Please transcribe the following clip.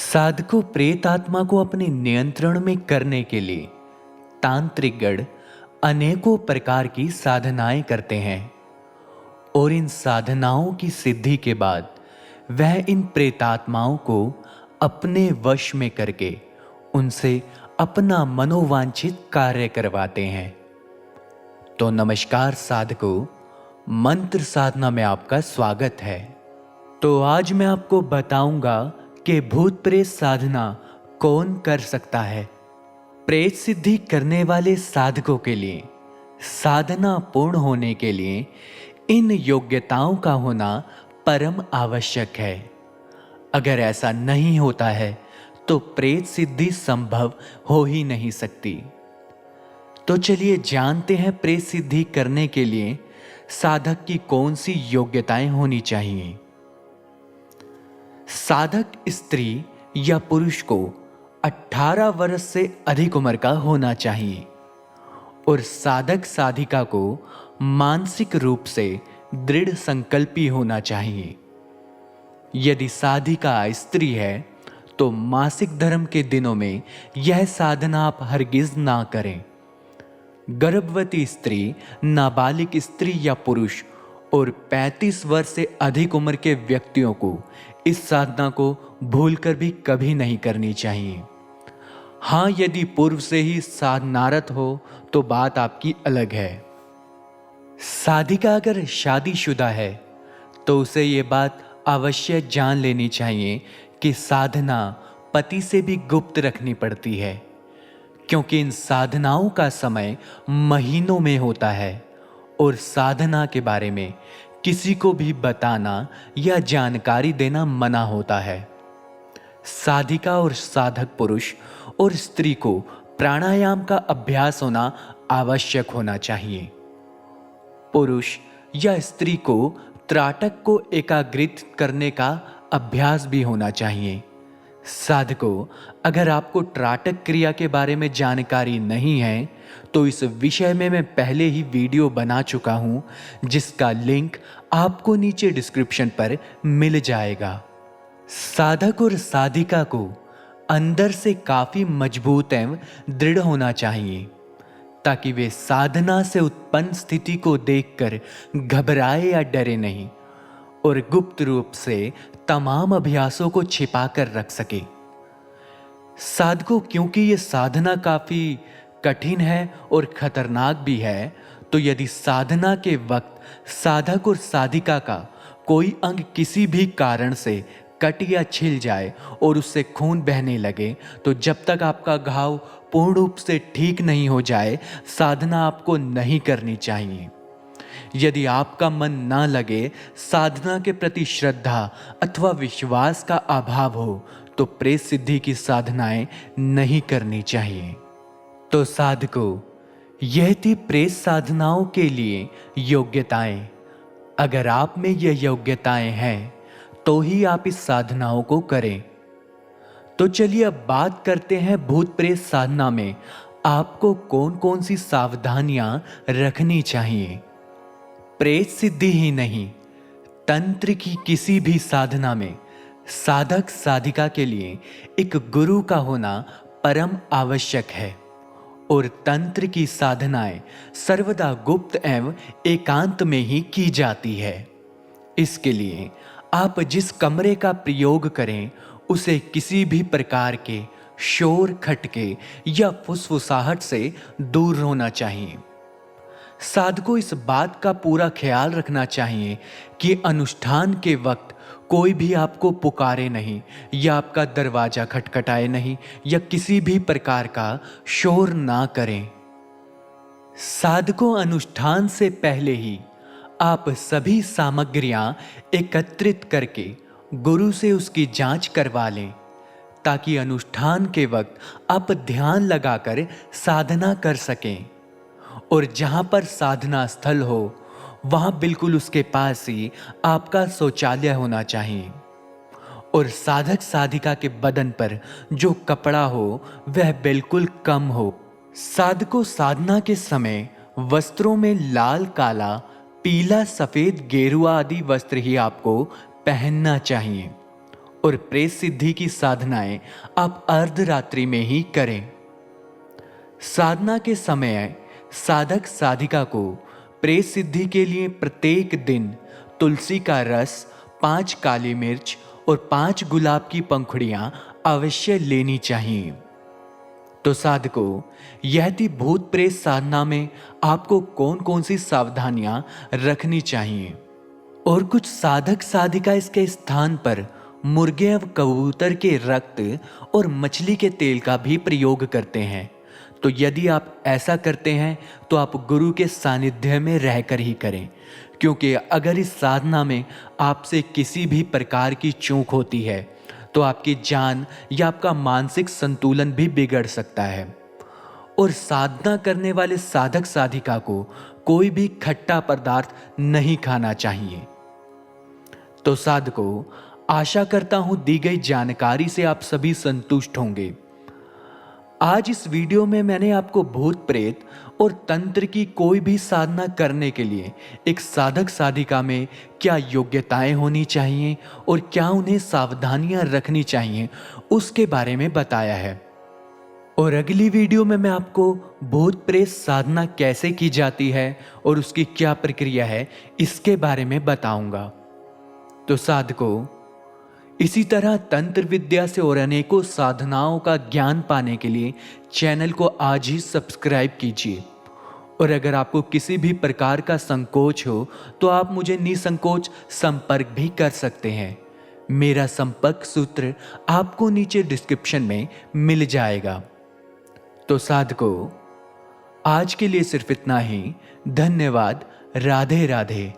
साधकों प्रेत आत्मा को अपने नियंत्रण में करने के लिए तांत्रिक गण अनेकों प्रकार की साधनाएं करते हैं और इन साधनाओं की सिद्धि के बाद वह इन प्रेतात्माओं को अपने वश में करके उनसे अपना मनोवांछित कार्य करवाते हैं। तो नमस्कार साधकों, मंत्र साधना में आपका स्वागत है। तो आज मैं आपको बताऊंगा कि भूत प्रेत साधना कौन कर सकता है। प्रेत सिद्धि करने वाले साधकों के लिए साधना पूर्ण होने के लिए इन योग्यताओं का होना परम आवश्यक है। अगर ऐसा नहीं होता है तो प्रेत सिद्धि संभव हो ही नहीं सकती। तो चलिए जानते हैं प्रेत सिद्धि करने के लिए साधक की कौन सी योग्यताएं होनी चाहिए। साधक स्त्री या पुरुष को 18 वर्ष से अधिक उम्र का होना चाहिए और साधक साधिका को मानसिक रूप से दृढ़ संकल्पी होना चाहिए। यदि साधिका स्त्री है तो मासिक धर्म के दिनों में यह साधना आप हरगिज ना करें। गर्भवती स्त्री, नाबालिग स्त्री या पुरुष और 35 वर्ष से अधिक उम्र के व्यक्तियों को इस साधना को भूलकर भी कभी नहीं करनी चाहिए। हाँ, यदि पूर्व से ही साधनारत हो तो बात आपकी अलग है। साधिका अगर शादीशुदा है तो उसे ये बात अवश्य जान लेनी चाहिए कि साधना पति से भी गुप्त रखनी पड़ती है, क्योंकि इन साधनाओं का समय महीनों में होता है और साधना के बारे में किसी को भी बताना या जानकारी देना मना होता है। साधिका और साधक पुरुष और स्त्री को प्राणायाम का अभ्यास होना आवश्यक होना चाहिए। पुरुष या स्त्री को त्राटक को एकाग्रित करने का अभ्यास भी होना चाहिए। साधकों, अगर आपको त्राटक क्रिया के बारे में जानकारी नहीं है तो इस विषय में मैं पहले ही वीडियो बना चुका हूं, जिसका लिंक आपको नीचे डिस्क्रिप्शन पर मिल जाएगा। साधक और साधिका को अंदर से काफी मजबूत एवं दृढ़ होना चाहिए ताकि वे साधना से उत्पन्न स्थिति को देखकर घबराए या डरे नहीं और गुप्त रूप से तमाम अभ्यासों को छिपा कर रख सके। साधकों, क्योंकि ये साधना काफी कठिन है और खतरनाक भी है, तो यदि साधना के वक्त साधक और साधिका का कोई अंग किसी भी कारण से कट या छिल जाए और उससे खून बहने लगे तो जब तक आपका घाव पूर्ण रूप से ठीक नहीं हो जाए साधना आपको नहीं करनी चाहिए। यदि आपका मन ना लगे, साधना के प्रति श्रद्धा अथवा विश्वास का अभाव हो तो प्रेत सिद्धि की साधनाएं नहीं करनी चाहिए। तो साधकों, यह थी प्रेत साधनाओं के लिए योग्यताएं। अगर आप में यह योग्यताएं हैं तो ही आप इस साधनाओं को करें। तो चलिए अब बात करते हैं भूत प्रेत साधना में आपको कौन कौन सी सावधानियां रखनी चाहिए। प्रेत सिद्धि ही नहीं, तंत्र की किसी भी साधना में साधक साधिका के लिए एक गुरु का होना परम आवश्यक है और तंत्र की साधनाएं सर्वदा गुप्त एवं एकांत में ही की जाती है। इसके लिए आप जिस कमरे का प्रयोग करें उसे किसी भी प्रकार के शोर, खटके या फुसफुसाहट से दूर होना चाहिए। साधकों, इस बात का पूरा ख्याल रखना चाहिए कि अनुष्ठान के वक्त कोई भी आपको पुकारे नहीं या आपका दरवाजा खटखटाए नहीं या किसी भी प्रकार का शोर ना करें। साधकों, अनुष्ठान से पहले ही आप सभी सामग्रियां एकत्रित करके गुरु से उसकी जांच करवा लें ताकि अनुष्ठान के वक्त आप ध्यान लगाकर साधना कर सकें और जहां पर साधना स्थल हो वहां बिल्कुल उसके पास ही आपका शौचालय होना चाहिए और साधक साधिका के बदन पर जो कपड़ा हो वह बिल्कुल कम हो। साधकों, साधना के समय वस्त्रों में लाल, काला, पीला, सफेद, गेरुआ आदि वस्त्र ही आपको पहनना चाहिए और प्रेत सिद्धि की साधनाएं आप अर्धरात्रि में ही करें। साधना के समय साधक साधिका को प्रेत सिद्धि के लिए प्रत्येक दिन तुलसी का रस, 5 काली मिर्च और 5 गुलाब की पंखुड़ियां अवश्य लेनी चाहिए। तो साधकों, यह थी भूत प्रेत साधना में आपको कौन कौन सी सावधानियां रखनी चाहिए। और कुछ साधक साधिका इसके स्थान पर मुर्गे और कबूतर के रक्त और मछली के तेल का भी प्रयोग करते हैं। तो यदि आप ऐसा करते हैं तो आप गुरु के सानिध्य में रहकर ही करें, क्योंकि अगर इस साधना में आपसे किसी भी प्रकार की चूक होती है तो आपकी जान या आपका मानसिक संतुलन भी बिगड़ सकता है। और साधना करने वाले साधक साधिका को कोई भी खट्टा पदार्थ नहीं खाना चाहिए। तो साधकों, आशा करता हूं दी गई जानकारी से आप सभी संतुष्ट होंगे। आज इस वीडियो में मैंने आपको भूत प्रेत और तंत्र की कोई भी साधना करने के लिए एक साधक साधिका में क्या योग्यताएं होनी चाहिए और क्या उन्हें सावधानियां रखनी चाहिए उसके बारे में बताया है। और अगली वीडियो में मैं आपको भूत प्रेत साधना कैसे की जाती है और उसकी क्या प्रक्रिया है इसके बारे में बताऊंगा। तो साधकों, इसी तरह तंत्र विद्या से और अनेकों साधनाओं का ज्ञान पाने के लिए चैनल को आज ही सब्सक्राइब कीजिए। और अगर आपको किसी भी प्रकार का संकोच हो तो आप मुझे निसंकोच संपर्क भी कर सकते हैं। मेरा संपर्क सूत्र आपको नीचे डिस्क्रिप्शन में मिल जाएगा। तो साधकों, आज के लिए सिर्फ इतना ही। धन्यवाद। राधे राधे।